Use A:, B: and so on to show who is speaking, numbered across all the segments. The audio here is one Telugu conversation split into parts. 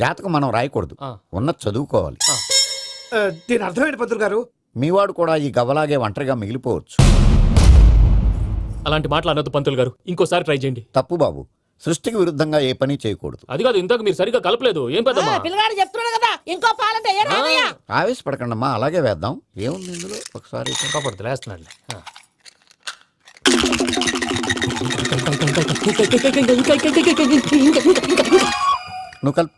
A: జాతకం మనం రాయకూడదు, ఉన్నది చదువుకోవాలి.
B: దీని అర్థమైంది పంతులు గారు.
A: మీవాడు కూడా ఈ గవ్వలాగే ఒంటరిగా మిగిలిపోవచ్చు.
C: అలాంటి మాటలు అనొద్దు పంతులు గారు, ఇంకోసారి ట్రై చేయండి.
A: తప్పు బాబు, సృష్టికి విరుద్ధంగా ఏ పని చేయకూడదు.
C: అది కాదు, ఇంతకు మీరు సరిగ్గా కలపలేదు. ఏం పెద్దమ్మా
D: పిల్లగాడు చెప్తున్నాడు కదా, ఇంకో పాలంటే
A: ఆవేశపడకండమ్మా, అలాగే వేద్దాం. ఏముంది ఇందులో, ఒకసారి
C: కాపాడుతు లేస్తున్నాడు.
A: నువ్వు కల్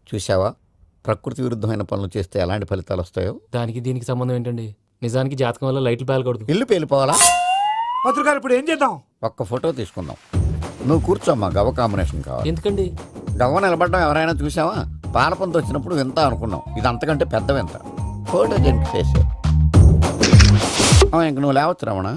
A: చూసావా, ప్రకృతి విరుద్ధమైన పనులు చేస్తే ఎలాంటి ఫలితాలు వస్తాయో.
C: దానికి దీనికి సంబంధం ఏంటండి? నిజానికి జాతకం వల్ల లైట్లు పేలకూడదు.
A: ఇల్లు పేలిపోవాలా?
B: పంతులు గారు ఇప్పుడు ఏం చేద్దాం?
A: ఒక్క ఫోటో తీసుకుందాం. నువ్వు కూర్చోమ్మా, గవ్వ కాంబినేషన్ కావాలి.
C: ఎందుకండి?
A: గవ్వ నిలబడడం ఎవరైనా చూసావా? పాలపంత వచ్చినప్పుడు వింత అనుకున్నాం, ఇది అంతకంటే పెద్ద వింత. ఫోటో జంక్ చేసే ఇంక నువ్వు లేవచ్చు రమణ.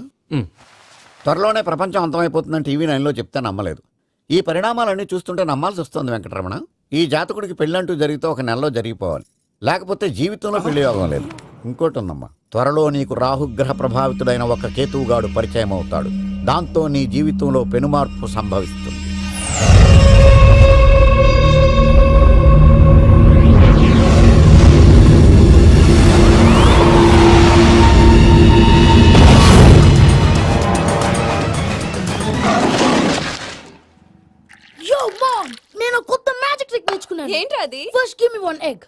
A: త్వరలోనే ప్రపంచం అంతమైపోతుందని టీవీ 9లో చెప్తే నమ్మలేదు. ఈ పరిణామాలన్నీ చూస్తుంటే నమ్మాల్సి వస్తుంది వెంకటరమణ. ఈ జాతకుడికి పెళ్ళంటూ జరిగితే ఒక నెలలో జరిగిపోవాలి, లేకపోతే జీవితంలో పెళ్లి యోగం లేదు. ఇంకోటి ఉందమ్మా, త్వరలో నీకు రాహుగ్రహ ప్రభావితుడైన ఒక కేతువుగాడు పరిచయం అవుతాడు. దాంతో నీ జీవితంలో పెనుమార్పు సంభవిస్తుంది.
D: నేను కొత్త మ్యాజిక్ ట్రిక్ నేర్చుకున్నాను.
E: ఏంట్రా అది?
D: First give me one egg.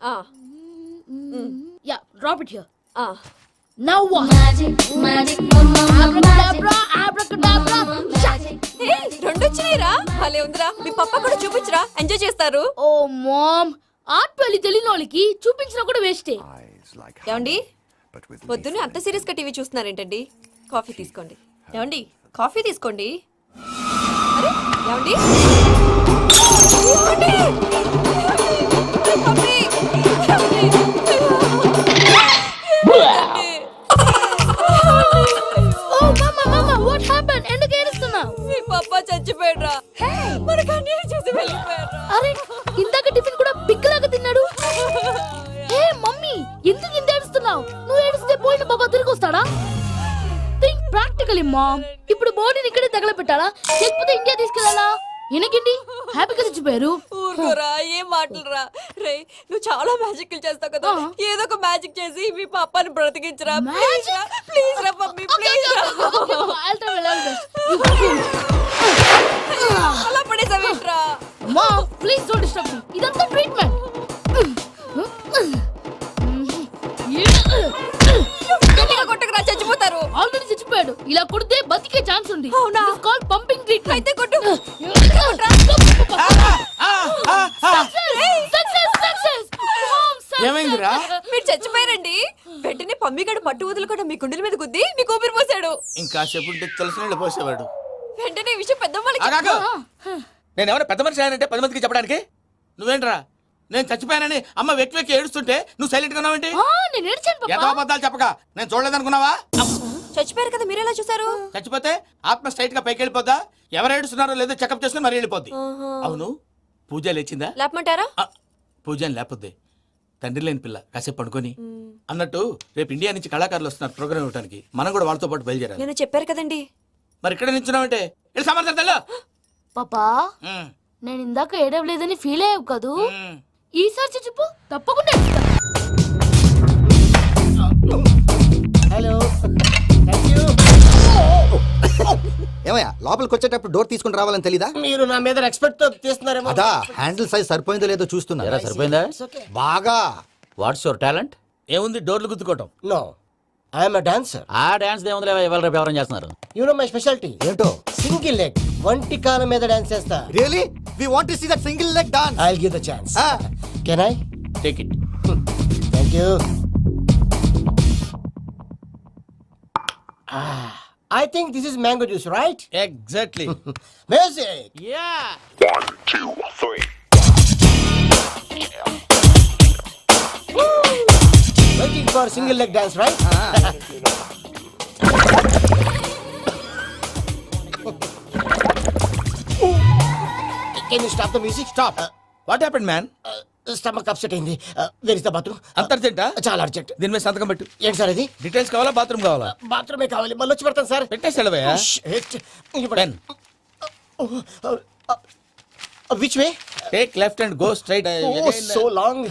D: Yeah, drop it here. Now what? Magic abracadabra abracadabra.
E: Hey, రెండు వచ్చినాయిరా. భలే ఉందిరా. మీ పప్ప కూడా చూపించరా, ఎంజాయ్ చేస్తారు.
D: ఓ మామ్, ఆర్ట్ పెళ్లి తెలియని వాళ్ళకి చూపించినా కూడా వేస్టే.
E: ఏమండి, పొద్దున్నే అంత సీరియస్ గా టీవీ చూస్తున్నారేంటండి? కాఫీ తీసుకోండి. ఏమండి, కాఫీ తీసుకోండి. అరే ఏమండి, మీ పప్ప చచ్చిపోయాడ్రా. మనకు అన్యాయం చేసి వెళ్ళిపోయాడ్రా.
D: అరే, ఇందాక టిఫిన్ కూడా పిక్కలాగా తిన్నాడు. హే మమ్మీ, ఎందుకు ఇంత ఏడుస్తున్నావు? నువ్వు ఏడిస్తే పోయిన బాబా తిరిగి వస్తాడా? Think practically ma'am. ఇప్పుడు బాడీని ఇక్కడే తగలబెట్టాలా, లేకపోతే ఇండియా తీసుకెళ్ళాలా? ఎనకండి హ్యాపీగా చచ్చిపోయారు.
E: ఊరుకోరా, ఏం మాటలురా. రే, నువ్వు చాలా మ్యాజిక్ చేస్తావు కదా, ఏదో ఒక మ్యాజిక్ చేసి మీ పాపాని బ్రతికించరా. ప్లీజ్ రా మమ్మీ, ప్లీజ్ రా. అలా పడేసావేంట్రా?
D: Mom please don't disturb me. ఇదంతా ట్రీట్మెంట్.
E: గట్టిగా కొట్టకురా, చచ్చిపోతారు.
D: ఆల్రెడీ చచ్చిపోయాడు. ఇలా కొడితే బతికే ఛాన్స్ ఉంది.
E: అవునా?
D: It's called pumping treatment.
E: అయితే కొట్టు.
B: ఏమైందిరా?
E: మీరు చచ్చిపోయారండి. వెంటనే పమ్మిగాడు పట్టు వదులుకుండా మీ గుండెల మీద గుద్ది మీకు ఊపిరి పోసాడు.
F: ఇంకా చెప్పుంటే తెలిసిన వాళ్ళు పోసేవాడు.
E: వెంటనే ఈ విషయం పెద్దవాళ్ళకి.
F: నేను ఎవరైనా పెద్ద మనిషి అయ్యానంటే 10 మందికి చెప్పడానికి? నువ్వేంట్రా, నేను చచ్చిపోయానని అమ్మ వెక్కి వెక్కి ఏడుస్తుంటే నువ్వు సైలెంట్ గా ఉన్నావేంటి?
D: నేను ఏడ్చాను పాపా.
F: ఎంతో అబద్ధాలు చెప్పక నేను చూడలేదనుకున్నావా?
E: చచ్చిపోయారు కదా, మీరెలా చూసారు?
F: చచ్చిపోతే ఆత్మ స్ట్రైట్ గా పైకి వెళ్ళిపోద్దా? ఎవరు ఏడుస్తున్నారో లేదో చెకప్ చేసుకుని మరి వెళ్ళిపోద్ది. అవును, పూజ లేచిందా?
E: లేపమంటారా?
F: పూజ లేకపోద్ది. తండ్రి లేని పిల్ల, కాసేపు పడుకొని. అన్నట్టు రేపు ఇండియా నుంచి కళాకారులు వస్తున్నారు ప్రోగ్రామ్ ఇవ్వడానికి. మనం కూడా వాళ్ళతో పాటు బయలుదేరాలి.
E: నేను చెప్పారు కదండి.
F: మరి ఇక్కడ నిల్చున్నావంటే వెళ్ళి సమాధానం.
D: పాపా, నేను ఇందాక ఏడవలేదని ఫీల్ అయ్యావు కదూ? ఈసారి చచ్చిపో, తప్పకుండా ఏడుస్తా.
G: హలో, ఏమయ్యా లోపలికి వచ్చేటప్పుడు డోర్ తీసుకుని రావాలని తెలీదా?
H: మీరు నా మీద ఎక్స్పెక్ట్ తో తీస్తున్నారేమో.
G: అదా హ్యాండిల్ సైజ్ సరిపోయిందో లేదో చూస్తున్నా.
F: సరిపోయిందా?
G: బాగా.
F: What's your talent? ఏముంది, డోర్లు గుద్దుకోవటం.
H: No, I'm dancer.
F: ఆ డాన్స్ దేవుందిలే, ఇవాళ రేపు ఎవరైనా చేస్తున్నారు.
H: యు నో మై స్పెషాలిటీ
G: ఏంటో?
H: సింగిల్ లెగ్, వంటి కాలం మీద డాన్స్ చేస్తా.
G: Really we want to see that single leg dance.
H: I will give the chance. Can I
F: take it?
H: Thank you. I think this is mango juice, right?
F: Exactly.
H: Music.
F: Yeah.
I: 1, 2, 3.
H: Waiting for single leg dance, right? Can you stop the music
F: stop what happened man
H: stomach upset అయింది వెర్ ఇస్ ద బాత్రూమ్
F: అంత అర్జెంటా
H: చాలా అర్జెంట్
F: దీని మీద సంతకం పెట్టు
H: ఏంటి సార్ ఇది
F: డీటెయిల్స్ కావాలా బాత్రూమ్ కావాలా
H: బాత్రూమే కావాలి మళ్ళీ వచ్చి పెడతాను సార్
F: పెట్టేసి వెళ్ళవయ్యా pen
H: which way
F: take left and go straight
H: so long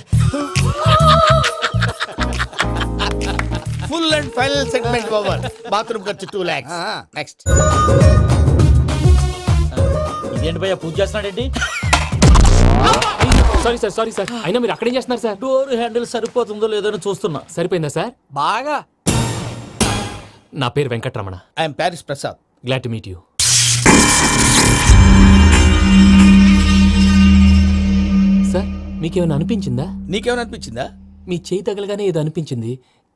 F: full and final segment over bathroom ఖర్చు 2 lakhs నెక్స్ట్
J: ఇదేంటి భయ్యా పూజ చేస్తున్నాడేంటి
C: సారీ సార్ అయినా మీరు అక్కడేం చేస్తున్నారు సార్
J: డోర్ హ్యాండిల్ సరిపోతుందో లేదో అని చూస్తున్నా
C: సరిపోయిందా సార్
J: బాగా
C: నా పేరు Venkataramana
F: I'm Paris Prasad
C: glad to meet you sir మీకేమైనా అనిపించిందా
F: నీకేమైనా అనిపించిందా
C: మీ చేయి తగలగానే ఏదో అనిపించింది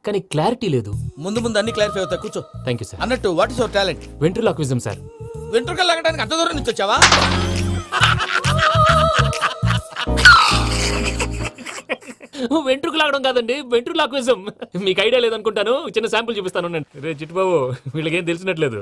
C: కానీ క్లారిటీ లేదు
F: ముందు ముందు అన్ని క్లారిఫై అవుతాయి కూర్చో
C: థ్యాంక్ యూ సార్
F: అన్నట్టు what is your talent
C: ventriloquism sir
F: వెంట్రుకలు లాగడానికి అంత దూరం నుంచి వచ్చావా
C: వెంట్రుకు లాగడం కాదండి వెంట్రులాక్విజం మీకు ఐడియా లేదనుకుంటాను చిన్న శాంపుల్ చూపిస్తాను రే చిట్టుబాబు వీళ్ళకేం తెలిసినట్లేదు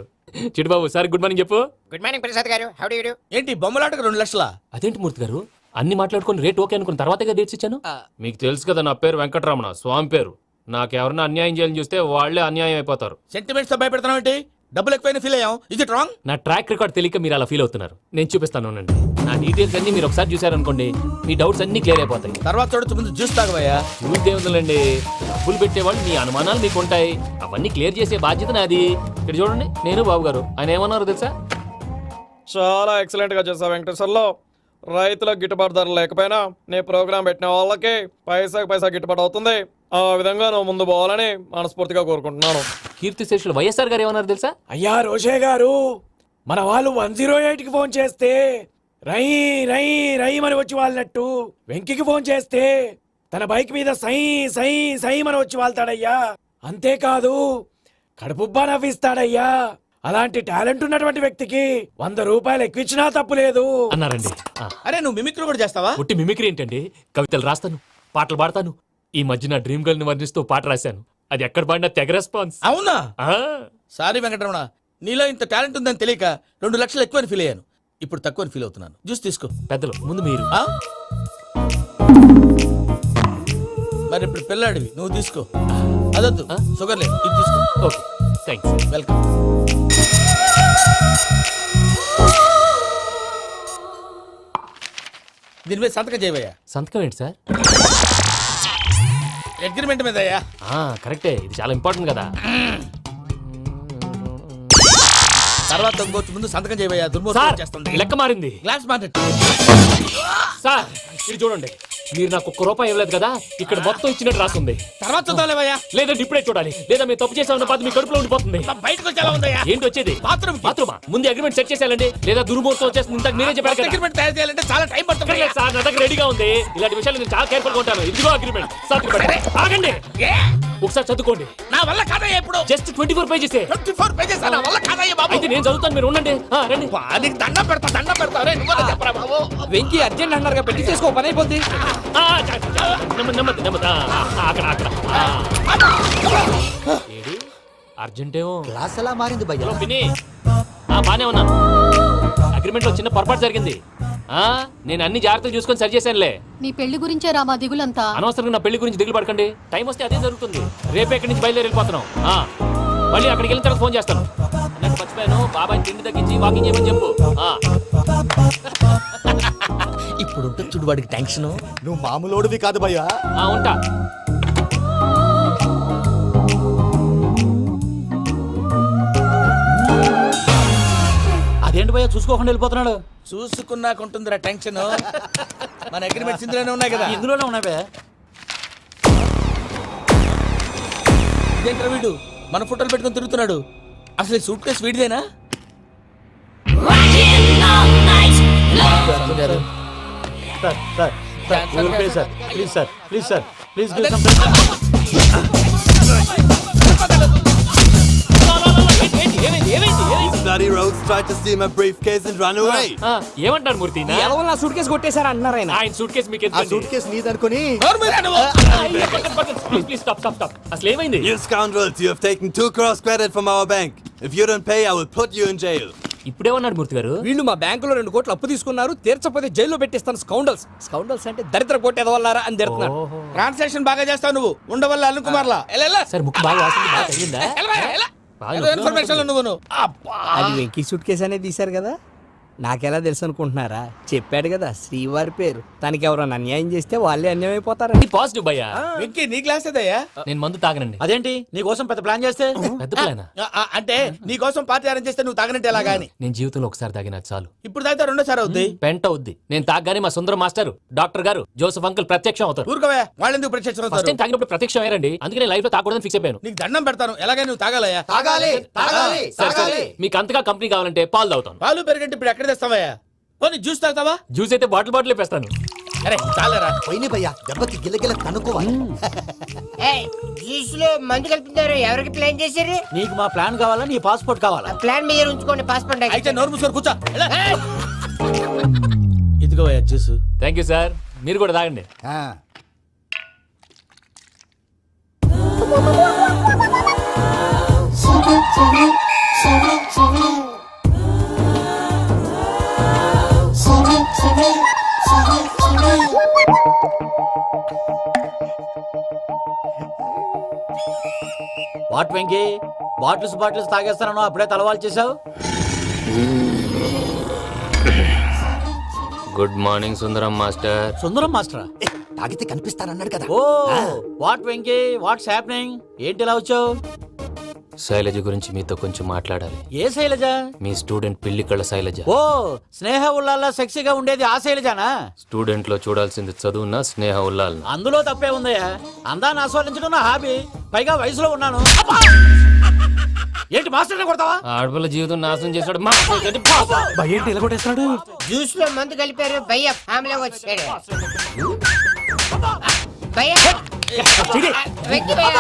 C: చిట్టుబాబు సార్ గుడ్ మార్నింగ్ చెప్పు
H: good morning Prasad garu how do you do
F: ఏంటి బొమ్మలాటకు 2 లక్షలా
C: అదేంటి మూర్తి గారు అన్ని మాట్లాడుకొని రేట్ ఓకే అనుకున్న తర్వాతగా డేట్స్ ఇచ్చాను మీకు తెలుసు కదా నా పేరు వెంకటరమణ స్వామి పేరు నాకెవరన్నా అన్యాయం చేయాలని చూస్తే వాళ్ళే అన్యాయం అయిపోతారు
F: సెంటిమెంట్స్ తో భయపెడతావు ఏంటి డబ్బులు ఎక్కువైనా ఫీల్ అయ్యాం ఇది రాంగ్
C: నా ట్రాక్ రికార్డ్ తెలియక మీరు అలా ఫీల్ అవుతున్నారు నేను చూపిస్తాను ఉండండి. నా డీటెయిల్స్ అన్ని మీరు ఒకసారి చూసారనుకోండి మీ డౌట్స్ అన్ని క్లియర్ అయిపోతాయి
F: తర్వాత చూడొచ్చు ముందు జ్యూస్ తాగవయ్యా
C: చూస్తే ఉందండి డబ్బులు పెట్టేవాళ్ళు మీ అనుమానాలు మీకు ఉంటాయి అవన్నీ క్లియర్ చేసే బాధ్యత నాది ఇక్కడ చూడండి నేను బాబు గారు ఆయన ఏమన్నారు తెలుసా
K: చాలా ఎక్సలెంట్ గా చేసావు వెంకటేశ్వర్లో రైతులకు గిట్టుబాటు ధర లేకపోయినా నీ ప్రోగ్రాం పెట్టిన వాళ్ళకి పైసాకి పైసా గిట్టుబాటు అవుతుంది ఆ విధంగా నువ్వు ముందు పోవాలని మనస్ఫూర్తిగా కోరుకుంటున్నాను.
C: కీర్తి శేషులు వైఎస్ఆర్ గారు ఏమన్నారు తెలుసా
B: అయ్యా రోషే గారు మన వాళ్ళు 108కి ఫోన్ చేస్తే రై రై రై అని వచ్చి వాళ్ళనట్టు వెంకికి ఫోన్ చేస్తే తన బైక్ మీద సై సై సై అని వచ్చి వాళ్తాడయ్యా. అంతేకాదు కడుపుబ్బా నవ్విస్తాడయ్యా. అలాంటి టాలెంట్ ఉన్నటువంటి వ్యక్తికి 100 రూపాయలు ఎక్కువిచ్చినా తప్పు లేదు
C: అన్నారండి
F: అరే నువ్వు మిమిక్రీ కూడా చేస్తావా
C: ఒట్టి మిమిక్రీ ఏంటండి కవితలు రాస్తాను పాటలు పాడతాను ఈ మధ్య నా డ్రీమ్ గర్ల్ ని వర్ణిస్తూ పాట రాశాను అది ఎక్కడ పాడినా తెగ రెస్పాన్స్
F: అవునా సారీ వెంకటరమణ నీలో ఇంత టాలెంట్ ఉందని తెలియక 2 లక్షలు ఎక్కువని ఫీల్ అయ్యాను ఇప్పుడు తక్కువని ఫీల్ అవుతున్నాను జ్యూస్ తీసుకో
C: పెద్దలు ముందు మీరు
F: ఆ? మరి ఇప్పుడు పిల్లాడివి నువ్వు తీసుకో అదొద్దు షుగర్ లేదు ఇది తీసుకో
C: ఓకే థ్యాంక్స్
F: వెల్కమ్ దీని మీద సంతకం చేయవయ్యా
C: సంతకం ఏంటి సార్
F: అగ్రిమెంట్ మీద అయ్యా
C: కరెక్టే ఇది చాలా ఇంపార్టెంట్ కదా
F: తర్వాత ఇంకొచ్చి ముందు సంతకం చేయవయ్యా
C: సార్
F: దుర్మోహం చేస్తుంది
C: లెక్క మారింది
F: గ్లాస్ మార్కెట్
C: సార్ ఇది చూడండి మీరు నాకు 1 రూపాయి ఇవ్వలేదు కదా ఇక్కడ మొత్తం ఇచ్చినట్టు రాస్తుంది
F: తర్వాత చూద్దాంలేవయ్యా
C: లేదంటే ఇప్పుడే చూడాలి లేదా మీరు తప్పు చేసామన్న బాధ మీ కడుపులో ఉండిపోతుంది
F: బయటకు వచ్చి ఎలా ఉందయ్యా
C: ఏంటి వచ్చేది
F: బాత్రూమ్
C: బాత్రూమా ముందు అగ్రిమెంట్ సెట్ చేసేయాలండి లేదా దుర్మూర్తం వచ్చేస్తుంది ఇంతకు మీరే చెప్పారు కదా
F: అగ్రిమెంట్ తయారు చేయాలంటే చాలా టైం పడుతుంది
C: లేదు సార్ నా దగ్గర రెడీగా ఉంది ఇలాంటి విషయాలు నేను చాలా కేర్ఫుల్ గా ఉంటాను ఇదిగో అగ్రిమెంట్ ఆగండి ఒకసారి చదువుకోండి
F: నా వల్ల కాదయ్యా ఇప్పుడు
C: జస్ట్ 24 పేజెస్
F: 24 పేజెస్ నా వల్ల కాదయ్యా బాబు
C: అయితే నేను చదువుతాను మీరు ఉండండి రండి
F: నీకు దండం పెడతా రే నువ్వు చెప్పరా బాబు
K: వెంకీ అర్జెంట్ అన్నారు పెళ్లి చేసుకో పని అయిపోద్ది.
C: నెమ్మది నెమ్మది అక్కడ అక్కడ ఏడు అర్జెంటేమో
G: క్లాస్ ఎలా మారింది భయ్యా
C: హలో పిన్ని బానే ఉన్నాను అగ్రిమెంట్ లో చిన్న పొరపాటు జరిగింది నేను అన్ని జాగ్రత్తలు చూసుకొని సరి చేశానులే
E: నీ పెళ్లి గురించే రా మా దిగులంతా.
C: అనవసరంగా నా పెళ్లి గురించి దిగులు పడకండి టైం వస్తే అదే జరుగుతుంది రేపే ఇక్కడి నుంచి బయలుదేరి వెళ్ళిపోతున్నాం మళ్ళీ అక్కడికి వెళ్ళిన తర్వాత ఫోన్ చేస్తాను నాకు మర్చిపోయాను బాబాయ్ తిండి తగ్గించి వాకింగ్ చేయమని చెప్పు
F: ఇప్పుడు ఉంటుంది చూడు వాడికి టెన్షన్
G: నువ్వు మామూలోడివి కాదు భయ్యా
C: ఉంటా
J: అదేంటి భయ్యా చూసుకోకుండా వెళ్ళిపోతున్నాడు
F: చూసుకున్నాకుంటుందిరా టెన్షన్ మన అగ్రిమెంట్స్ ఇందులోనే ఉన్నాయి కదా
J: ఇందులోనే ఉన్నాయి భయ్యా
F: ఇదేంట్రా వీడు మన ఫోటోలు పెట్టుకొని తిరుగుతున్నాడు అసలు సూట్ కేసు వీడిదేనా
J: please
K: Bloody rogues tried to steal my briefcase and run away.
C: ఏమంటారు మూర్తి
K: నా సూట్ కేసు కొట్టేశారు అన్నారు ఆయన.
C: ఆయన సూట్ కేసు మీకు
G: ఆ సూట్ కేసు నీదనుకుని
C: ప్లీజ్ స్టాప్ స్టాప్ స్టాప్ అసలు ఏమైంది
K: You scoundrels, you have taken 2 crores credit from our bank. If you don't pay, I will put you in jail.
C: ఇప్పుడేమన్నాడు మూర్తి గారు?
H: వీళ్ళు మా బ్యాంకులో 2 కోట్లు అప్పు తీసుకున్నారు, తీర్చకపోతే జైల్లో పెట్టిస్తాను. స్కౌండల్స్ అంటే దరిద్ర కోట ఎదవల్లారా అని తిడుతున్నారు.
F: ట్రాన్సాక్షన్ బాగా చేస్తావు నువ్వు, ఉండవల్ల అల్లు కుమార్లా. ఎలా
C: సార్ ముక్కు బాగా వాసింది, బాగా తగిలిందా? బాగా నొప్పి
F: ఇన్ఫర్మేషన్ నువ్వు
H: అది వెంకీ సూట్ కేసు అనేది తీశారు కదా, నాకెలా తెలుసు అనుకుంటున్నారా? చెప్పాడు కదా శ్రీవారి పేరు. తనకి ఎవరైనా అన్యాయం చేస్తే వాళ్ళే అన్యాయం అయిపోతారు.
C: ఇది పాజిటివ్ భయ్యా.
F: వెంకీ నీ క్లాస్ ఏదయ్యా?
C: నేను మందు తాగనండి.
J: అదేంటి నీకోసం పెద్ద ప్లాన్ చేస్తే?
C: పెద్ద ప్లానా?
F: అంటే నీ కోసం పార్టీ అరేంజ్ చేస్తే నువ్వు తాగనంటే ఎలాగా అని.
C: నేను జీవితంలో ఒకసారి తాగినా చాలు.
F: ఇప్పుడు తాగితే రెండోసారి అవుద్ది.
C: పెంట అవుద్ది. నేను తాగగానే మా సుందరం మాస్టర్, డాక్టర్ గారు, జోసఫ్ అంకుల్ ప్రత్యక్షం అవుతారు.
F: ఊరుకోవా, వాళ్ళెందుకు ప్రత్యక్షం
C: ఫస్ట్
F: అవుతారు?
C: టైం తాగినప్పుడు ప్రత్యక్షం అయ్యారండి. అందుకే నేను లైఫ్ లో తాగకూడదని ఫిక్స్ అయిపోయాను.
F: నీకు దండం పెడతాను, ఎలాగే నువ్వు తాగాలయ్యా.
C: సరే, సరే. మీకు అంతగా కంపెనీ కావాలంటే పాలు తాగుతాను.
F: పాలు పెరిగంటే ఇప్పుడు ఎక్కడ తెస్తావయ్యా? పోనీ జ్యూస్ తాగుతావా?
C: జ్యూస్ అయితే బాటిల్ వేస్తాను.
F: అరే చాలరా.
G: పోయిన భయ్యా దెబ్బకి గిల్లగిల్ల తనుకోవాలి.
H: జ్యూస్ లో మందు కలుపుతున్నారు, ఎవరికి ప్లాన్ చేశారు?
J: నీకు మా ప్లాన్ కావాలా, నీ పాస్పోర్ట్ కావాలా?
H: ప్లాన్ మీద ఉంచుకోండి, పాస్పోర్ట్
F: అయితే నోరు మూసుకొని కూర్చో. ఇదిగోవయ్యా జ్యూస్.
C: Thank you sir. మీరు కూడా తాగండి.
A: ఆ,
J: వాట్ వెంకీ, బాటిల్స్ తాగేస్తానో అప్పుడే తలవాలు చేసావు.
C: Good morning Sundaram master.
J: Sundaram మాస్టరా?
G: తాగితే కనిపిస్తానన్నాడు కదా.
J: Oh what Venky, what's happening? ఏంటి ఇలా వచ్చావు?
C: శైలజ గురించి మీతో కొంచెం మాట్లాడాలి.
J: ఏ శైలజ?
C: మీ స్టూడెంట్ పిల్లి కళ్ళ శైలజ.
J: ఓ స్నేహ ఉల్లాల్లో సెక్సీగా ఉండేది ఆ శైలజానా?
C: స్టూడెంట్ లో చూడాల్సింది చదువున్న స్నేహ ఉల్లాల్.
J: అందులో తప్పే ఉందయ్యా. అందాన్ని ఆస్వాదించడం నా హాబీ, పైగా వయసులో ఉన్నాను. అబ్బా! ఏంటి మాస్టర్ కొడతావా?
C: ఆడపిల్ల జీవితం నాశనం చేశాడు.
J: ఏంటి ఇలా కొట్టేస్తున్నాడు?
H: జ్యూస్ లో మందు కలిపారు, భయ్య ఫ్యామిలీ వచ్చాడు. భయ్య వెంకీ భయ్య,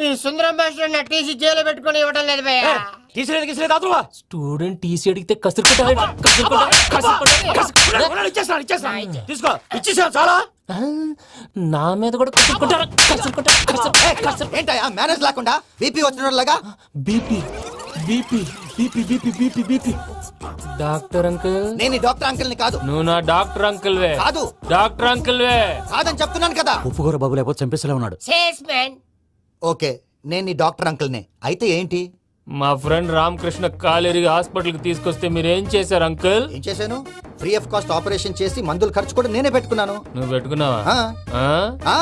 H: ఈ సుందరం భాష నా టీసీ జైలు పెట్టుకొని ఇవ్వడం లేదు భయ్య.
J: తీసిలేదు అదువా?
C: స్టూడెంట్ టీసీ అడిగితే తీసుకో,
J: ఇచ్చేసా చాలా.
C: నా మీద కూడా
G: ఏంటయ్యా మేనేజ్ లేకుండా బీపీ వచ్చినలాగా?
C: BP BP BP BP BP BP. Doctor uncle,
G: నేను ఈ డాక్టర్ అంకుల్ ని కాదు.
C: నువ్వు నా డాక్టర్ అంకుల్ వే.
G: కాదు.
C: డాక్టర్ అంకుల్ వే
G: కాదని చెప్తున్నాను కదా.
J: ఉప్పుకూర బాబు లేకపోతే చంపేసేలా ఉన్నాడు.
G: ఓకే, నేను ఈ డాక్టర్ అంకుల్ నే. అయితే ఏంటి?
C: మా ఫ్రెండ్ రామకృష్ణ కాలేరికి హాస్పిటల్ కి తీసుకొస్తే మీరేం చేశారు అంకుల్?
G: ఏం చేశాను? ఫ్రీ ఆఫ్ కాస్ట్ ఆపరేషన్ చేసి మందుల ఖర్చు కూడా నేనే పెట్టుకున్నాను.
C: నువ్వు పెట్టుకున్నావా?
G: ఆ.
C: ఆ?
G: ఆ,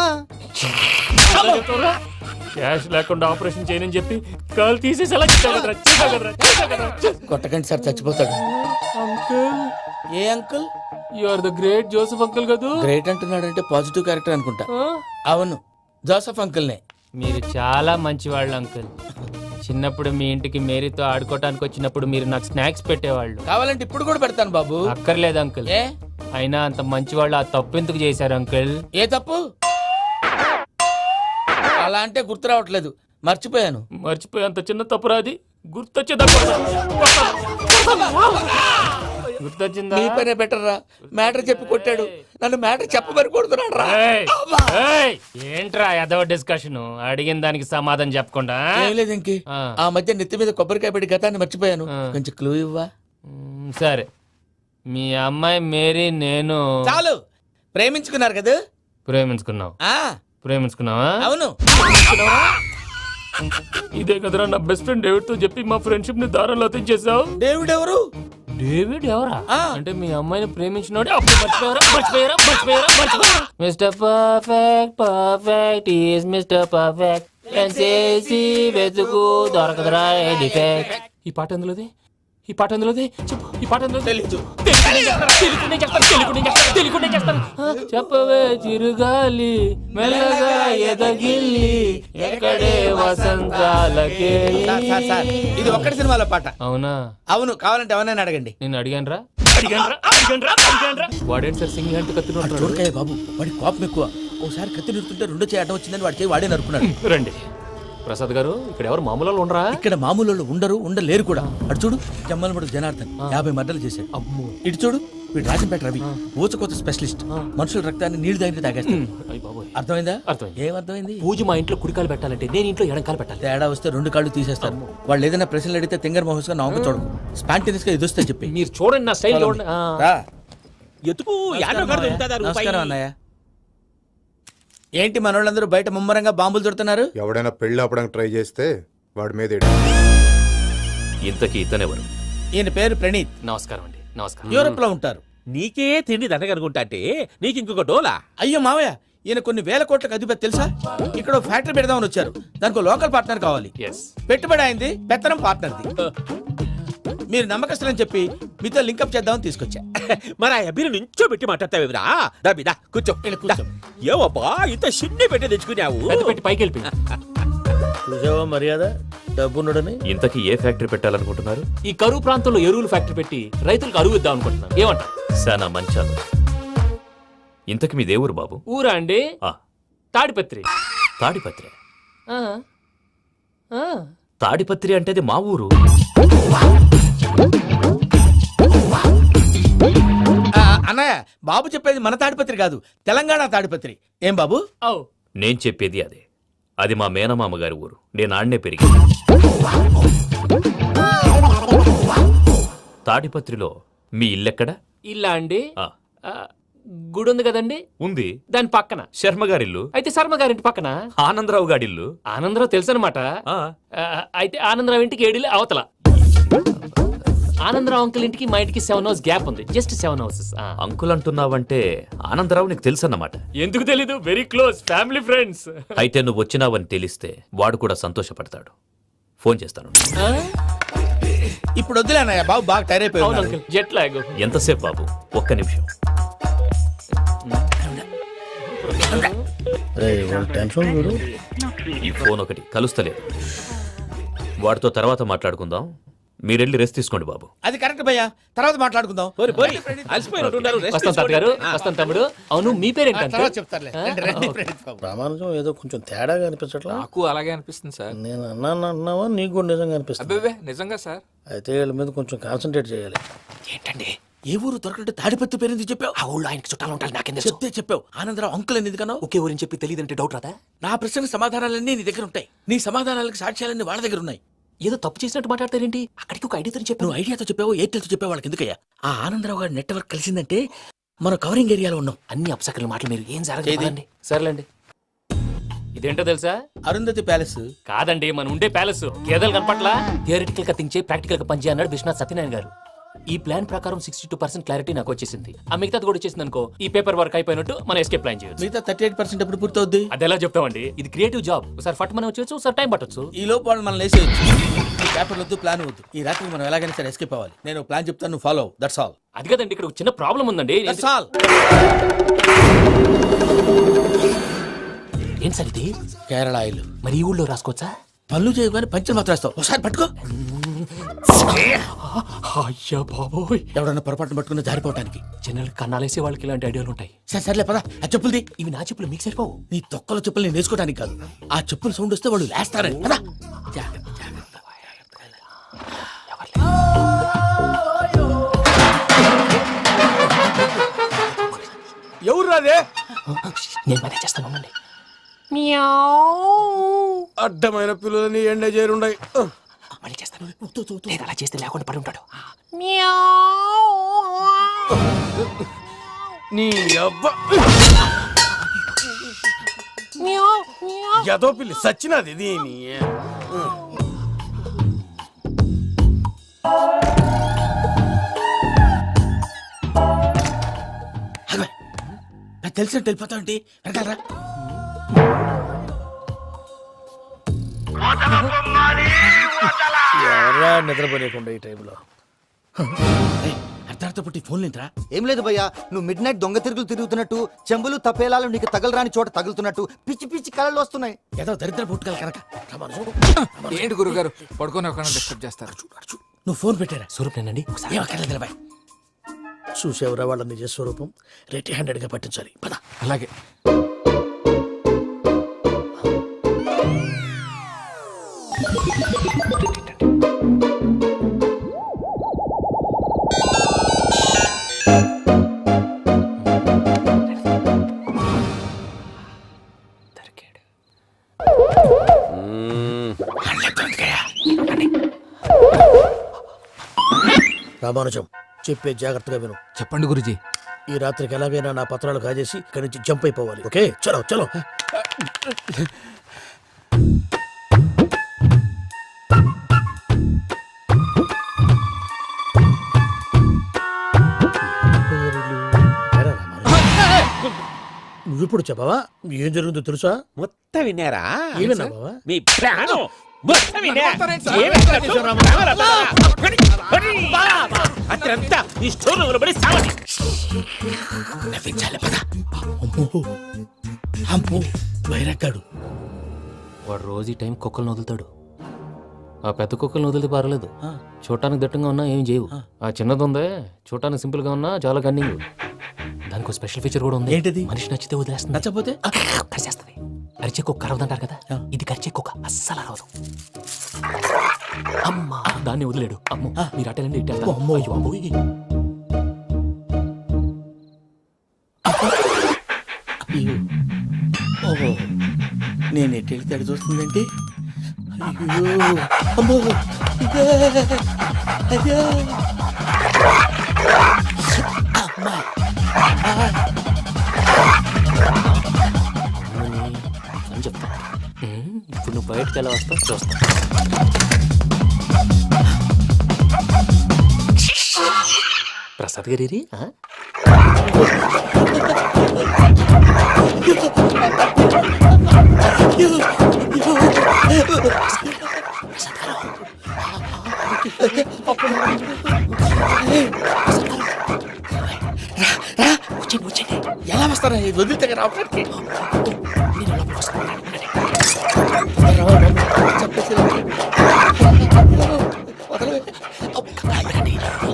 C: క్యాష్ లేకుండా ఆపరేషన్ చేయనని చెప్పి కాల్ తీసేసి ఎలా
F: కొట్టకండి సార్, చచ్చిపోతాడు.
C: అంకుల్,
F: ఏ uncle?
C: You are the great Joseph uncle కదూ?
F: గ్రేట్ అంటున్నాడంటే పాజిటివ్ క్యారెక్టర్ అనుకుంటా.
C: ఆ?
F: అవును, జోసఫ్ అంకుల్నే.
C: మీరు చాలా మంచివాళ్ళు అంకుల్. చిన్నప్పుడు మీ ఇంటికి మేరీతో ఆడుకోవటానికి వచ్చినప్పుడు మీరు నాకు స్నాక్స్ పెట్టేవాళ్ళు.
F: కావాలంటే ఇప్పుడు కూడా పెడతాను బాబు.
C: అక్కర్లేదు అంకుల్.
F: ఏ
C: అయినా అంత మంచివాళ్ళు ఆ తప్పు ఎందుకు చేశారు అంకుల్?
F: ఏ తప్పు? అలా అంటే గుర్తు రావట్లేదు, మర్చిపోయాను.
C: మర్చిపోయేంత చిన్న తప్పురాది గుర్తొచ్చేదా? గుర్తొచ్చిందా?
F: నీ పనే బెటర్ రా. మ్యాటర్ చెప్పి కొట్టాడు, నన్ను మ్యాటర్ చెప్పమని కొడుతున్నాడు రా.
C: ఏయ్, ఏయ్, ఏంట్రా ఎదవ డిస్కషన్? అడిగిన దానికి సమాధానం చెప్పకుండా?
F: ఏం లేదు ఇంకి.
C: ఆ.
F: ఆ మధ్య నెత్తి మీద కొబ్బరికాయ పెట్టి గతాన్ని మర్చిపోయాను.
C: ఆ.
F: కొంచెం క్లూ ఇవ్వా?
C: సరే, మీ అమ్మాయి మేరీ నేను
F: చాలు, ప్రేమించుకున్నారు కదా.
C: ప్రేమించుకున్నావు.
F: ఆ
C: ప్రేమించుకున్నావా?
F: అవును.
C: ఇదే కదరా నా బెస్ట్ ఫ్రెండ్ డేవిడ్ తో చెప్పి మా ఫ్రెండ్షిప్ ని దారంలో తెచ్చేసావు.
F: డేవిడ్ ఎవరు?
C: డేవిడ్ ఎవరా?
F: ఆ.
C: అంటే మీ అమ్మాయిని ప్రేమించినోడే అప్పుడు మర్చిపోయారా? Mister perfect perfect is mister perfect చేసి వెతుకు దొరకదురా డిఫెక్ట్. ఈ పాట ఎందులోది? చెప్పు, ఈ పాట ఎందులో?
F: తెలీదు.
C: తెలియకుండా చేస్తాను. చెప్పవే చిరుగాలి మెల్లగా ఎదగిల్లి ఎక్కడే వసంతాలకే.
F: సార్, సార్, ఇది ఒక్కటి సినిమాలో పాట.
C: అవునా?
F: అవును, కావాలంటే ఎవరైనా అడగండి.
C: నేను అడిగానరా? వాడేంటి సార్ సింగిల్ హ్యాండ్ కత్తి
F: చూడకాయ బాబు, వాడి కోపం ఎక్కువ. ఒకసారి కత్తి నిరుతుంటే రెండో చేయి అడ్డం వచ్చిందని వాడి చేయి వాడే నరుకున్నాడు.
C: రండి ప్రసాద్ గారు, ఇక్కడ ఎవరు మామూలు వాళ్ళు ఉండరా?
F: ఇక్కడ మామూలు ఉండరు, ఉండలేరు కూడా. అటు చూడు, జమ్మలమడు జనార్దన్ 50 మర్డర్లు చేశాడు.
C: అమ్మో.
F: ఇటు చూడు, వీడు రాజంపేట రవి ఊచకోత స్పెషలిస్ట్ మనుషుల రక్తాన్ని నీళ్లు దగ్గర తాగేస్తాడు.
C: అయ్య బాబోయ్.
F: అర్థమైందా?
C: అర్థమైంది.
F: ఏమర్థమైంది?
C: పూజ మా ఇంట్లో కుడికాలు పెట్టాలంటే నేను ఇంట్లో ఎడంకాలు పెట్టాలి.
F: తేడా వస్తే 2 కాళ్ళు తీసేస్తారు. వాళ్ళు ఏదైనా ప్రశ్నలు అడిగితే తింగర్ మహోస్ గా నవ్వు చూడకు. స్పాంటినియస్ గా ఎదుస్తా చెప్పి
C: మీరు చూడండి నా స్టైల్ చూడండి.
F: రా.
J: ఎతుకు
F: నమస్కారం అన్నయ్య. ఏంటి మనోళ్ళందరూ బయట ముమ్మరంగా బాంబులు దొరుకుతున్నారు?
I: ఎవడైనా పెళ్ళి ఆపడానికి ట్రై చేస్తే వాడి మీద
L: ఇంతకీ ఇతనెవరు?
F: ఈయన పేరు ప్రణీత్.
C: నమస్కారం అండి. నమస్కారం.
F: యూరోప్ లో ఉంటారు.
J: నీకే తిండి దండగనుకుంటా అంటే నీకు ఇంకొక డోలా?
F: అయ్యో మావయ్య, ఈయన కొన్ని వేల కోట్లకు అధిపతి తెలుసా? ఇక్కడ ఓ ఫ్యాక్టరీ పెడదామని వచ్చారు. దానికి లోకల్ పార్ట్నర్ కావాలి.
C: Yes.
F: పెట్టుబడి అయింది, పెత్తనం పార్ట్నర్ది. మీరు నమ్మకస్తులని చెప్పి మీతో లింకప్ చేద్దామని తీసుకొచ్చా.
J: మరి ఆ అబ్బిని నుంచో పెట్టి మాట్లాడతావేమిరా? దాబిదా కూర్చో.
F: ఈయన కూర్చో.
J: ఏవబ్బా ఇంత షిన్ని పెట్టి తెచ్చుకున్నావు?
C: పెద్ద పెట్టి పైకి వెళ్ళిపోయి
F: చూసావా మర్యాద డబ్బున్నడని.
L: ఇంతకీ ఏ ఫ్యాక్టరీ పెట్టాలనుకుంటున్నారు?
C: ఈ కరువు ప్రాంతంలో ఎరువులు ఫ్యాక్టరీ పెట్టి రైతులకు అరువు ఇద్దాం అనుకుంటున్నాను. ఏమంటారు?
L: శానా మంచాలు. ఇంతకి మీ దేవురు బాబు?
C: ఊరా అండి?
L: ఆ,
C: తాడిపత్రి.
L: తాడిపత్రి.
C: ఆ. ఆ.
L: తాడిపత్రి అంటే అది మా ఊరు.
F: అన్నయ్య, బాబు చెప్పేది మన తాడిపత్రి కాదు, తెలంగాణ తాడిపత్రి. ఏం బాబు?
C: ఔ.
L: నేను చెప్పేది అదే. అది మా మేనమామ గారి ఊరు. నేను ఆడనే పెరిగాను. తాడిపత్రిలో మీ ఇల్లెక్కడ?
C: ఇల్లా అండి?
L: ఆ,
C: ఆ, గుడి ఉంది కదండి,
L: ఉంది.
C: దాని పక్కన.
L: శర్మ గారిల్లు.
C: అయితే శర్మ గారింటి పక్కన
L: ఆనందరావు గారిల్లు.
C: ఆనందరావు తెలుసు అనమాట.
L: ఆ,
C: అయితే ఆనందరావు ఇంటికి 7 అవతల. ఆనందరావు అంకుల్ ఇంటికి మా ఇంటికి 7 hours గ్యాప్ ఉంది. Just 7 hours.
L: అంకుల్ అంటున్నావంటే ఆనందరావు నీకు తెలుసన్నమాట.
C: ఎందుకు తెలీదు? Very close family friends.
L: అయితే నువ్వు వచ్చినావని తెలిస్తే వాడు కూడా సంతోషపడతాడు. ఫోన్ చేస్తాను.
F: ఇప్పుడు వద్దులే అన్నయ్య, బాబు బాగా టైర్ అయిపోయి
C: అవును
F: ఉన్నాడు.
C: Uncle, jet lag.
L: ఎంతసేపు బాబు? ఒక్క నిమిషం. ఈ ఫోన్ ఒకటి కలుస్తలేదు. వాడితో తర్వాత మాట్లాడుకుందాం. మీరెళ్ళి రెస్ట్ తీసుకోండి బాబు.
F: అది కరెక్ట్ భయ్యా, తర్వాత మాట్లాడుకుందాం.
J: అలసిపోయినట్టున్నారు. రెస్ట్
C: వస్తాం తాత గారు. వస్తాం తమ్ముడు. అవును, మీ పేరేంటి
F: తర్వాత
C: అంకుల్?
F: చెప్తారులే. రండి, రండి, ప్రణీత్ బాబు.
G: ప్రామాణికం ఏదో కొంచెం తేడాగా అనిపించట్లా.
K: నాకు అలాగే అనిపిస్తుంది సార్.
G: నేను అన్నావా నీకు కూడా నిజంగా అనిపిస్తుంది.
K: అబ్బే నిజంగా సార్.
G: అయితే వీళ్ళ మీద కొంచెం కాన్సన్ట్రేట్ చేయాలి.
C: ఏంటండి?
F: ఏ ఊరు దొరకట్టు తాడిపత్రి పేరు ఎందుకు చెప్పావు?
C: ఆ ఊళ్ళో ఆయనకి చుట్టాలు ఉంటారు. నాకేం తెలుసు?
F: చెప్తే చెప్పావు. ఆనందరావు అంకుల్ అని ఎందుకన్నావు?
C: ఒకే ఊరిని చెప్పి తెలియదంటే డౌట్ రాదా?
F: నా ప్రశ్నకు సమాధానాలన్నీ నీ దగ్గర ఉంటాయి. నీ సమాధానాలకు సాక్ష్యాలన్నీ వాళ్ళ దగ్గర ఉన్నాయి.
C: ఏదో తప్పు చేసినట్టు మాట్లాడతారేంటి? అక్కడికి ఒక ఐడియాతో చెప్పాను.
F: నువ్వు ఐడియాతో చెప్పావు, ఎయిర్టెల్తో చెప్పావు, వాళ్ళకి ఎందుకయ్యా? ఆ ఆనందరావు గారి నెట్వర్క్ కలిసిందంటే మనం కవరింగ్ ఏరియాలో ఉన్నాం.
C: అన్ని అప్సకర్ల మాటలు మీరు ఏం జరగదండి. సర్లేండి. ఇదేంటో తెలుసా?
F: అరుంధతి ప్యాలెస్
C: కాదండి, మనం ఉండే ప్యాలెస్. గేదెలు కనపట్లా? థియరిటికల్ గా థింక్ చేయి, ప్రాక్టికల్ గా పనిచేయి అన్నాడు విశ్వనాథ్ సత్యనారాయణ గారు. ఈ ప్లాన్ ప్రకారం 62% క్లారిటీ నాకు వచ్చేసింది. ఆ మిగతాది కూడా వచ్చేసింది అనుకో, ఈ పేపర్ వర్క్ అయిపోయినట్టు మనం ఎస్కేప్ ప్లాన్ చేయొచ్చు.
F: మిగతా 38% ఎప్పుడు పూర్తవుద్ది?
C: అది ఎలా చెప్తామండి? ఇది క్రియేటివ్ జాబ్. ఒకసారి ఫట్ మనం వచ్చేచ్చు, ఒకసారి టైం పట్టొచ్చు.
F: ఈ లోపు వాళ్ళు మనం లేసేయచ్చు. ఈ పేపర్ వద్దు, ప్లాన్ వద్దు. ఈ రాత్రికి మనం ఎలాగైనా సరే ఎస్కేప్ అవ్వాలి. నేను ప్లాన్ చెప్తాను, నువ్వు ఫాలో. That's all.
C: అది కదండి, ఇక్కడ ఒక చిన్న ప్రాబ్లం ఉందండి.
F: That's all.
C: ఏం సార్ ఇది?
F: కేరళ ఆయిల్.
C: మరి ఈ ఊళ్ళో రాసుకోవచ్చా?
F: పనులు చేయగానే పంచర్ మాత్రం వేస్తావు. ఒకసారి పట్టుకో.
C: అయ్యా బాబోయ్,
F: ఎవడన్నా పొరపాటున పట్టుకున్న జారిపోవటానికి.
C: జనరల్ కన్నాలేసే వాళ్ళకి ఇలాంటి ఐడియాలు ఉంటాయి.
F: సరే సర్లే పదా, ఆ చెప్పులది.
C: ఇవి నా చెప్పులు మీకు సరిపోవు.
F: నీ తొక్కల చెప్పులు నేను వేసుకోవడానికి కాదు, ఆ చెప్పులు సౌండ్ వస్తే వాళ్ళు లేస్తారని. పదా.
J: ఎవరు రాదే?
C: నేను మనే చేస్తాను, ఉండండి.
J: అడ్డమైన పిల్లలని ఎండ చేరుండయి.
C: మళ్ళీ చేస్తాను. లేదు, అలా చేస్తే లేకుండా పడి ఉంటాడు.
J: నీ అబ్బా ఎదో పిల్లి సచ్చినది దీని.
F: నాకు తెలిసినట్టు వెళ్ళిపోతా ఉంటే వెనకాలరా.
J: ఎవరా నిద్రపోలేకుండా ఈ టైంలో?
F: అర్ధార్థ పుట్టి ఫోన్ లేంట్రా.
G: ఏం లేదు భయ్యా, నువ్వు మిడ్ నైట్ దొంగ తిరుగులు తిరుగుతున్నట్టు, చెంబులు తపేలాలు నీకు తగలరాని చోట తగులుతున్నట్టు పిచ్చి పిచ్చి కళలు వస్తున్నాయి.
F: ఏదో దరిద్ర పుట్టుకల కనుక.
K: ఏంటి గురుగారు పడుకొని ఒక డిస్టర్బ్ చేస్తారు?
F: నువ్వు ఫోన్ పెట్టారా?
C: స్వరూప్ నేనండి. ఒకసారి
F: ఏమక్కర్లేదు నిలబాయ్.
J: చూసేవరా వాళ్ళ నిజ స్వరూపం. రెట్టి హ్యాండెడ్ గా పట్టించాలి. పద.
K: అలాగే.
B: రామానుజం చెప్పే జాగ్రత్తగా విను.
J: చెప్పండి గురుజీ.
B: ఈ రాత్రికి ఎలాగైనా నా పత్రాలు కాజేసి ఇక్కడి నుంచి జంప్ అయిపోవాలి. ఓకే, చలో చలో. నువ్విప్పుడు చెప్పవా ఏం జరుగుతుందో తెలుసా?
J: మొత్తం విన్నారా?
B: ఏమన్నా బావా?
J: మీ ప్రాణం మొత్తం విన్నా. అత్రంతా ఈ స్టోర్ రూమ్ లో పడి సావండి.
B: నవ్వించాలి పద. అమ్మో అమ్మో వైరక్కాడు.
C: వాడు రోజు ఈ టైం కుక్కలను వదులుతాడు. ఆ పెద్ద కుక్కలను వదిలితే పర్లేదు, చూడటానికి దట్టంగా ఉన్నా ఏం చేయవు. ఆ చిన్నది ఉందే, చూడటానికి సింపుల్ గా ఉన్నా చాలా కన్నింగ్. దానికి ఒక స్పెషల్ ఫీచర్ కూడా ఉంది.
B: ఏంటిది?
C: మనిషి నచ్చితే వదిలేస్తుంది,
B: నచ్చపోతే
C: కరిచేస్తుంది. అరిచే కుక్క అరవదంటారు కదా, ఇది కరిచే కుక్క అస్సలు అరవదు. అమ్మా దాన్ని వదిలేడు. అమ్మో మీరు అటెండి ఇటు
B: అమ్మో. ఓహో నేను ఎటు వెళ్తే అటు చూస్తుందంటే అయ్యో అమ్మో అయ్యో అమ్మా.
C: అని చెప్తా. ఇప్పుడు నువ్వు బయటకు ఎలా వస్తావు చూస్తా. ప్రసాద్ గారి
B: ఎలా వస్తారా వదిలితే రావడానికి?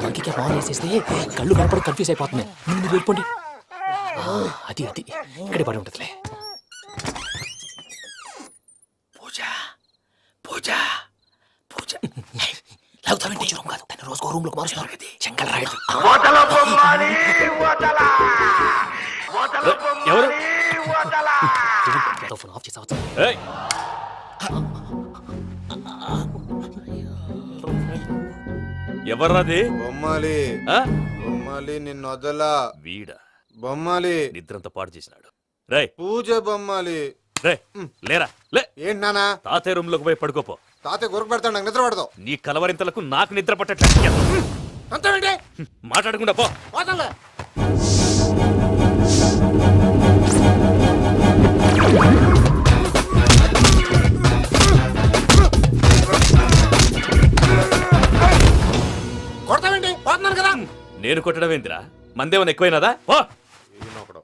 C: ఇంకే బాగా వేసేస్తే కళ్ళు కనపడి కన్ఫ్యూజ్ అయిపోతున్నాయి. మీరు వెళ్ళిపోండి. అది అది ఇక్కడే పడి ఉంటుందిలే.
B: పూజ పూజ పూజ
C: లాగుతామంటే రూమ్ కాదు, తన రోజుకో రూమ్ లోకి మారుస్తున్నారు కదా. చెంగల్ రాయడు.
L: ఎవరు?
C: ఫోన్ ఆఫ్ చేసావచ్చు.
L: ఎవర్రాది?
I: బొమ్మాలి
L: ఆ?
I: బొమ్మాలి నిన్ను వదలా.
L: వీడా
I: బొమ్మాలి
L: నిద్రంతా పాడు చేసినాడు. రే
I: పూజ బొమ్మాలి.
L: రే లేరా లే.
I: ఏంటి నానా?
L: తాతయ్య రూమ్ లోకి పోయి పడుకోపో.
I: తాతయ్య గురకు పెడతాడు, నాకు నిద్ర పడతావు.
L: నీ కలవరింతలకు నాకు నిద్ర పట్టట్లేదు.
I: అంతేంటి
L: మాట్లాడకుండా పో.
I: పోతాలే. కొడతావేంటి? పోతున్నాను కదా.
L: నేను కొట్టడం ఏంటిరా? మందేమన్నా ఎక్కువైనదా? పో.
I: ఈయనొకడు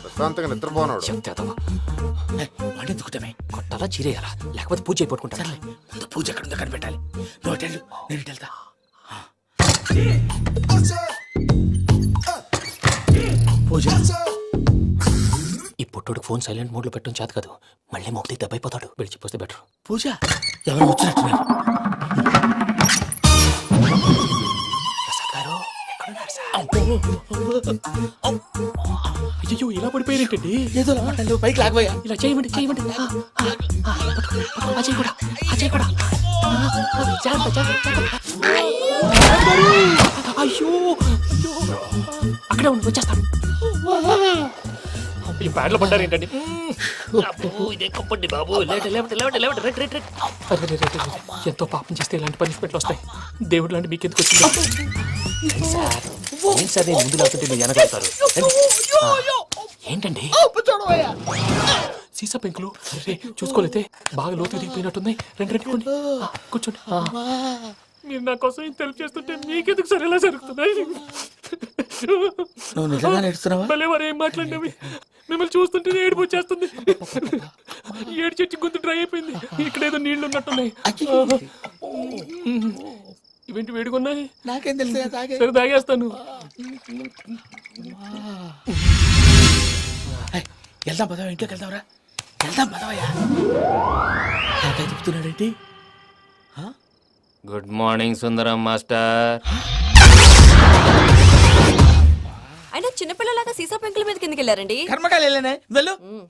I: ప్రశాంతంగా నిద్రపోనాడు.
B: వాడెందుకుంటామే?
C: కొట్టాలా చీరేయాలా లేకపోతే పూజ అయిపోట్టుకుంటా.
B: ముందు పూజ ఎక్కడ ఉందో కనిపెట్టాలి. నువ్వు అటెళ్ళు, నేను ఇటు వెళ్తా. పూజ
C: ఈ పొట్టుడికి ఫోన్ సైలెంట్ మోడ్ లో పెట్టడం చేత కాదు, మళ్ళీ మొక్కటి దెబ్బ అయిపోతాడు. విడిచిపోతే బెటర్.
B: పూజ ఎవరు వచ్చినట్టున్నారు?
C: ప్రసాద్ గారు ఎక్కడున్నారు సార్? అయ్యో ఇలా పడిపోయారేంటండి?
B: ఏదో మాటలు పైకి లాగబోయా.
C: ఇలా చేయమండి చేయమండి. అజయ్ కూడా అజయ్ కూడా. జాగ్రత్త జాగ్రత్త. అయ్యో అక్కడే ఉండి వచ్చేస్తాను. ఈ బ్యాడ్లో పడ్డారు ఏంటండి? ఇదే కప్పండి బాబు. ఎంతో పాపం చేస్తే ఇలాంటి పనిష్మెంట్లు వస్తాయి. దేవుడు లాంటి మీకు ఎందుకు వచ్చింది సార్? ఏం సార్ నేను ముందు లేకుంటే మీరు వెనకాడతారు. ఏంటండి సీసా పెంకులు? అరే చూసుకోలేతే బాగా లోతు దిగిపోయినట్టున్నాయి. రండి రండి కొండి కూర్చోండి. మీరు నా కోసం ఇంత హెల్ప్ చేస్తుంటే మీకెందుకు సరే ఎలా జరుగుతున్నాయి?
B: నువ్వు నిజంగా నేర్చుతున్నావా?
C: భలే వారు ఏం మాట్లాడినవి. మిమ్మల్ని చూస్తుంటే ఏడుపు వచ్చేస్తుంది. ఏడు చెట్టు గొంతు డ్రై అయిపోయింది. ఇక్కడ ఏదో నీళ్లు ఉన్నట్టున్నాయి. ఇవేంటి వేడుకున్నాయి?
B: నాకేం తెలుసు.
C: సరే తాగేస్తాను.
B: వెళ్దాం పదవా, ఇంట్లోకి వెళ్దాంరా. వెళ్దాం పదవయ్యా. నాకై చెప్తున్నాడేంటి?
C: Good morning Sundaram master.
E: అయినా చిన్నపిల్లలాగా సీసా పెంకుల మీద కిందకి వెళ్ళారండి.
B: కర్మకాయలు వెళ్ళానే వెళ్ళు.